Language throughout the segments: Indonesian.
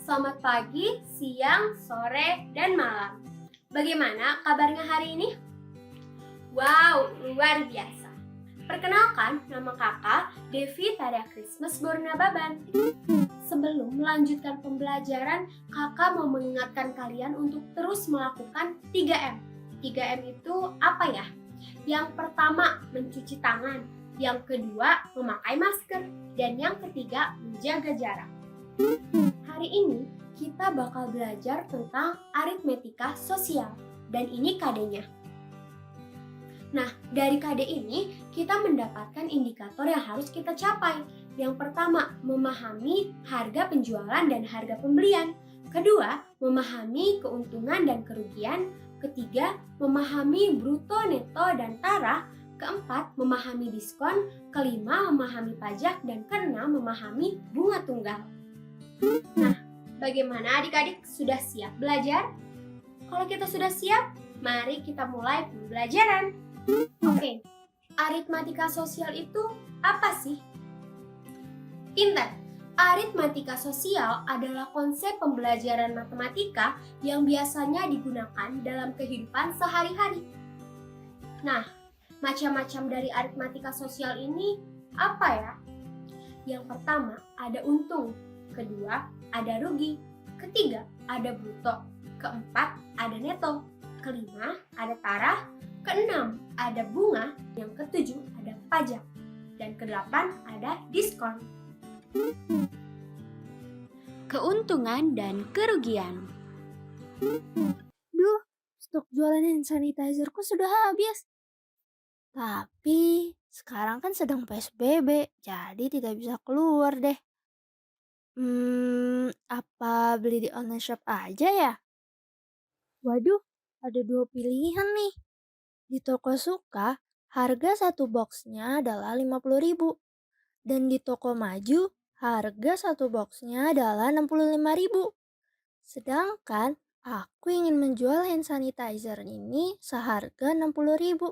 Selamat pagi, siang, sore, dan malam. Bagaimana kabarnya hari ini? Wow, luar biasa. Perkenalkan, nama kakak Devi Taria Christmas Bornababan. Sebelum melanjutkan pembelajaran, kakak mau mengingatkan kalian untuk terus melakukan 3M. 3M itu apa ya? Yang pertama, mencuci tangan. Yang kedua, memakai masker. Dan yang ketiga, menjaga jarak. Hari ini kita bakal belajar tentang aritmetika sosial. Dan ini KD-nya. Nah, dari KD ini kita mendapatkan indikator yang harus kita capai. Yang pertama, memahami harga penjualan dan harga pembelian. Kedua, memahami keuntungan dan kerugian. Ketiga, memahami bruto, neto, dan taraf. Keempat, memahami diskon. Kelima, memahami pajak. Dan keenam, memahami bunga tunggal. Nah, bagaimana adik-adik, sudah siap belajar? Kalau kita sudah siap, mari kita mulai pembelajaran. Oke, aritmatika sosial itu apa sih? Pintar, aritmatika sosial adalah konsep pembelajaran matematika yang biasanya digunakan dalam kehidupan sehari-hari. Nah, macam-macam dari aritmatika sosial ini apa ya? Yang pertama, ada untung. Kedua, ada rugi. Ketiga, ada bruto. Keempat, ada neto. Kelima, ada taraf. Keenam, ada bunga. Yang ketujuh, ada pajak. Dan kedelapan, ada diskon. Keuntungan dan kerugian. Duh, stok jualan hand sanitizerku sudah habis. Tapi sekarang kan sedang PSBB, jadi tidak bisa keluar deh. Apa beli di online shop aja ya? Waduh, ada dua pilihan nih. Di toko Suka, harga satu boxnya adalah 50.000. Dan di toko Maju, harga satu boxnya adalah 65.000. Sedangkan aku ingin menjual hand sanitizer ini seharga 60.000.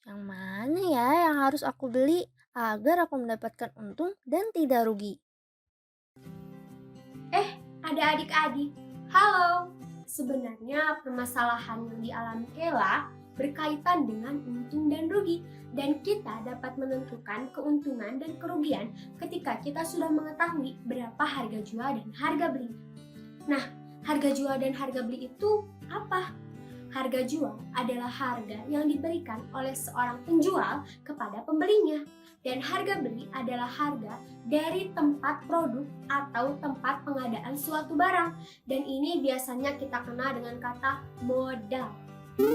Yang mana ya yang harus aku beli agar aku mendapatkan untung dan tidak rugi? Ada adik-adik. Halo. Sebenarnya permasalahan yang dialami Kela berkaitan dengan untung dan rugi, dan kita dapat menentukan keuntungan dan kerugian ketika kita sudah mengetahui berapa harga jual dan harga beli. Nah, harga jual dan harga beli itu apa? Harga jual adalah harga yang diberikan oleh seorang penjual kepada pembelinya, dan harga beli adalah harga dari tempat produk atau tempat pengadaan suatu barang, dan ini biasanya kita kenal dengan kata modal.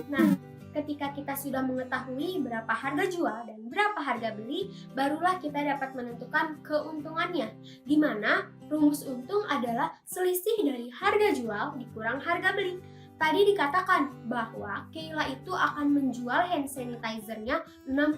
Nah, ketika kita sudah mengetahui berapa harga jual dan berapa harga beli, barulah kita dapat menentukan keuntungannya, di mana rumus untung adalah selisih dari harga jual dikurang harga beli. Tadi dikatakan bahwa Keila itu akan menjual hand sanitizer-nya 60.000.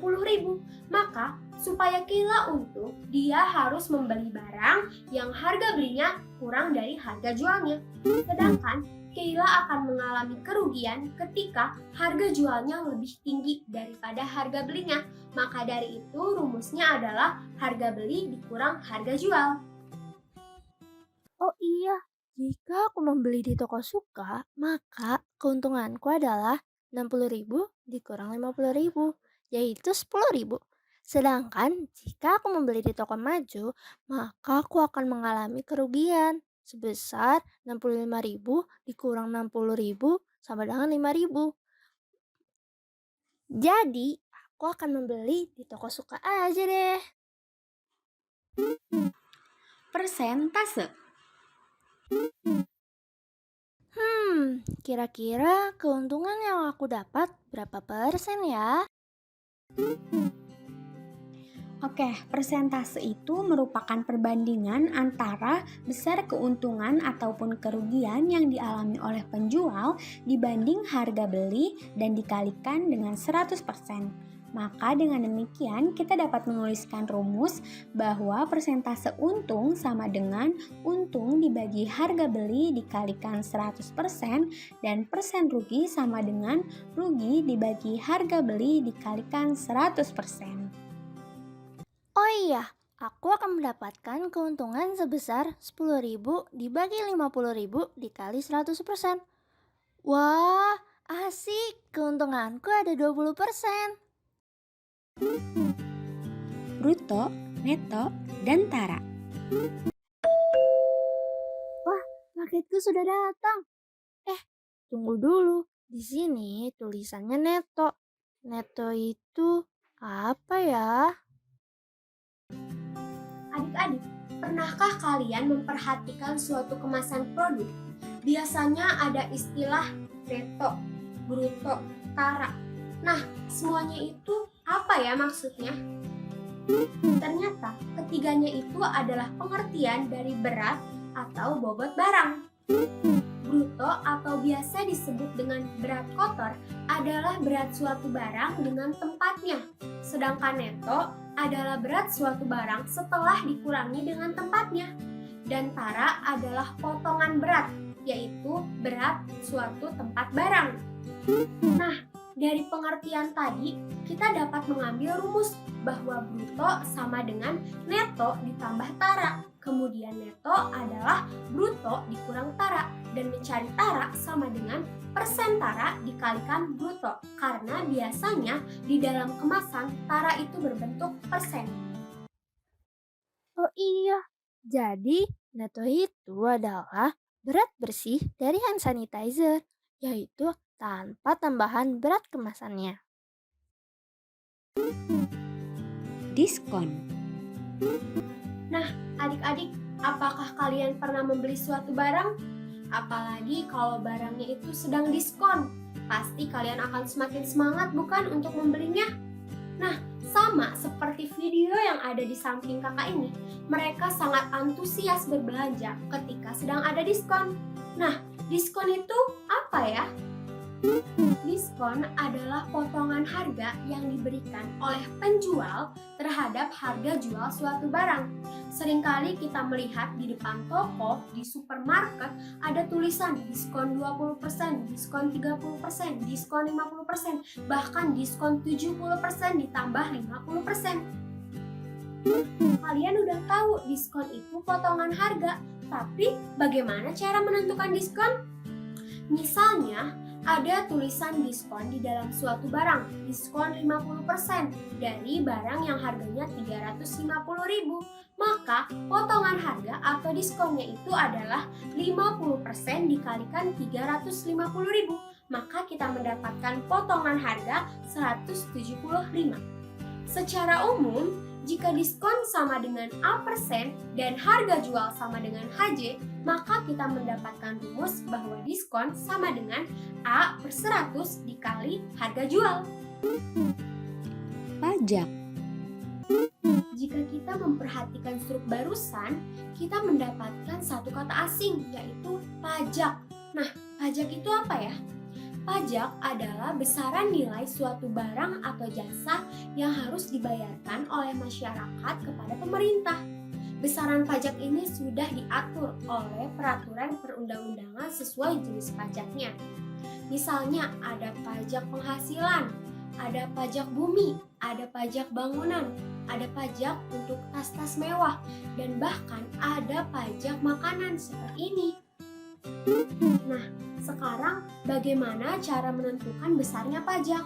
Maka supaya Keila untung, dia harus membeli barang yang harga belinya kurang dari harga jualnya. Sedangkan Keila akan mengalami kerugian ketika harga jualnya lebih tinggi daripada harga belinya. Maka dari itu rumusnya adalah harga beli dikurang harga jual. Oh iya, jika aku membeli di toko Suka, maka keuntunganku adalah 60.000 dikurang 50.000, yaitu 10.000. Sedangkan jika aku membeli di toko Maju, maka aku akan mengalami kerugian sebesar 65.000 dikurang 60.000 sama dengan 5.000. Jadi, aku akan membeli di toko Suka aja deh. Persentase. Kira-kira keuntungan yang aku dapat berapa persen ya? Oke, persentase itu merupakan perbandingan antara besar keuntungan ataupun kerugian yang dialami oleh penjual dibanding harga beli dan dikalikan dengan 100%. Maka dengan demikian kita dapat menuliskan rumus bahwa persentase untung sama dengan untung dibagi harga beli dikalikan 100% dan persen rugi sama dengan rugi dibagi harga beli dikalikan 100%. Oh iya, aku akan mendapatkan keuntungan sebesar 10.000 dibagi 50.000 dikali 100%. Wah, asik. Keuntunganku ada 20%. Bruto, neto, dan tara. Paketku sudah datang. Tunggu dulu. Di sini tulisannya neto. Neto itu apa ya? Adik-adik, pernahkah kalian memperhatikan suatu kemasan produk? Biasanya ada istilah neto, bruto, tara. Nah, semuanya itu apa ya maksudnya? Ternyata ketiganya itu adalah pengertian dari berat atau bobot barang. Bruto atau biasa disebut dengan berat kotor adalah berat suatu barang dengan tempatnya. Sedangkan neto adalah berat suatu barang setelah dikurangi dengan tempatnya. Dan tara adalah potongan berat, yaitu berat suatu tempat barang. Nah, dari pengertian tadi, kita dapat mengambil rumus bahwa bruto sama dengan neto ditambah tara. Kemudian neto adalah bruto dikurang tara, dan mencari tara sama dengan persen tara dikalikan bruto, karena biasanya di dalam kemasan tara itu berbentuk persen. Oh iya, jadi neto itu adalah berat bersih dari hand sanitizer, yaitu tanpa tambahan berat kemasannya. Diskon. Adik-adik, apakah kalian pernah membeli suatu barang? Apalagi kalau barangnya itu sedang diskon. Pasti kalian akan semakin semangat bukan untuk membelinya? Nah, sama seperti video yang ada di samping kakak ini, mereka sangat antusias berbelanja ketika sedang ada diskon. Nah, diskon itu apa ya? Diskon adalah potongan harga yang diberikan oleh penjual terhadap harga jual suatu barang. Seringkali kita melihat di depan toko, di supermarket, ada tulisan diskon 20%, diskon 30%, diskon 50%, bahkan diskon 70% ditambah 50%. Kalian udah tahu diskon itu potongan harga, tapi bagaimana cara menentukan diskon? Misalnya, ada tulisan diskon di dalam suatu barang, diskon 50% dari barang yang harganya 350.000. Maka potongan harga atau diskonnya itu adalah 50% dikalikan 350.000. Maka kita mendapatkan potongan harga 175. Secara umum, jika diskon sama dengan A% dan harga jual sama dengan HJ, maka kita mendapatkan rumus bahwa diskon sama dengan A per 100 dikali harga jual. Pajak. Jika kita memperhatikan struk barusan, kita mendapatkan satu kata asing, yaitu pajak. Nah, pajak itu apa ya? Pajak adalah besaran nilai suatu barang atau jasa yang harus dibayarkan oleh masyarakat kepada pemerintah. Besaran pajak ini sudah diatur oleh peraturan perundang-undangan sesuai jenis pajaknya. Misalnya ada pajak penghasilan, ada pajak bumi, ada pajak bangunan, ada pajak untuk tas-tas mewah, dan bahkan ada pajak makanan seperti ini. Nah, sekarang bagaimana cara menentukan besarnya pajak?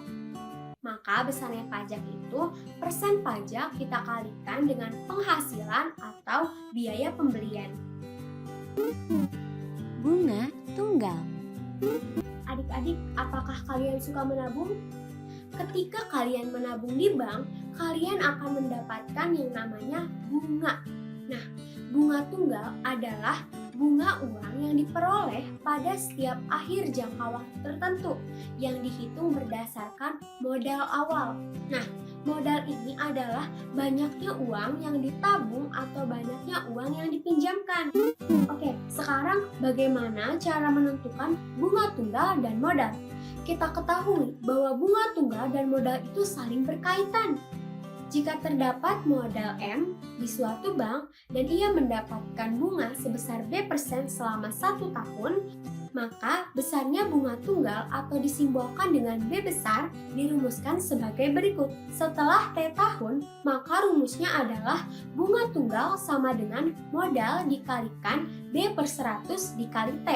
Maka besarnya pajak itu persen pajak kita kalikan dengan penghasilan atau biaya pembelian. Bunga tunggal. Adik-adik, apakah kalian suka menabung? Ketika kalian menabung di bank, kalian akan mendapatkan yang namanya bunga. Nah, bunga tunggal adalah bunga uang yang diperoleh pada setiap akhir jangka waktu tertentu yang dihitung berdasarkan modal awal. Nah, modal ini adalah banyaknya uang yang ditabung atau banyaknya uang yang dipinjamkan. Oke, sekarang bagaimana cara menentukan bunga tunggal dan modal? Kita ketahui bahwa bunga tunggal dan modal itu saling berkaitan. Jika terdapat modal M di suatu bank dan ia mendapatkan bunga sebesar B% selama 1 tahun, maka besarnya bunga tunggal atau disimbolkan dengan B besar dirumuskan sebagai berikut. Setelah T tahun, maka rumusnya adalah bunga tunggal sama dengan modal dikalikan B per 100 dikali T.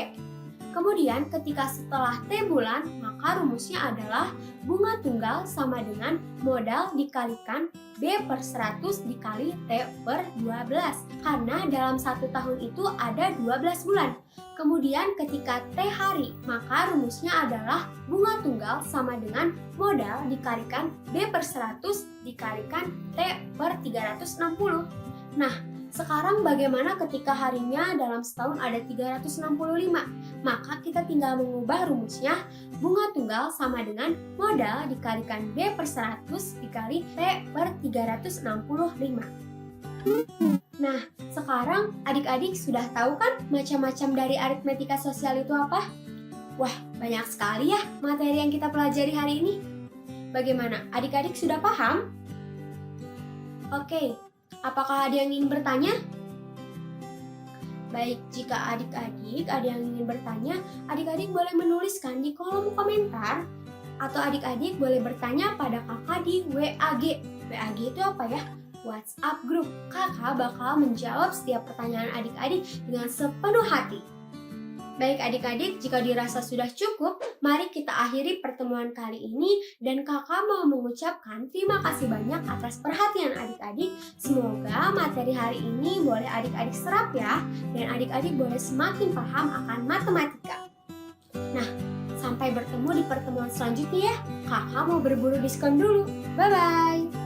Kemudian ketika setelah T bulan, maka rumusnya adalah bunga tunggal sama dengan modal dikalikan B per 100 dikali T per 12. Karena dalam 1 tahun itu ada 12 bulan. Kemudian ketika T hari, maka rumusnya adalah bunga tunggal sama dengan modal dikalikan B per 100 dikalikan T per 360. Nah, sekarang bagaimana ketika harinya dalam setahun ada 365? Maka kita tinggal mengubah rumusnya bunga tunggal sama dengan modal dikalikan B per 100 dikali T per 365. Nah, sekarang adik-adik sudah tahu kan macam-macam dari aritmetika sosial itu apa? Wah, banyak sekali ya materi yang kita pelajari hari ini. Bagaimana? Adik-adik sudah paham? Oke, apakah ada yang ingin bertanya? Baik, jika adik-adik ada yang ingin bertanya, adik-adik boleh menuliskan di kolom komentar atau adik-adik boleh bertanya pada kakak di WAG. WAG itu apa ya? WhatsApp group. Kakak bakal menjawab setiap pertanyaan adik-adik dengan sepenuh hati. Baik adik-adik, jika dirasa sudah cukup, mari kita akhiri pertemuan kali ini dan kakak mau mengucapkan terima kasih banyak atas perhatian adik-adik. Semoga materi hari ini boleh adik-adik serap ya, dan adik-adik boleh semakin paham akan matematika. Nah, sampai bertemu di pertemuan selanjutnya ya. Kakak mau berburu diskon dulu. Bye-bye!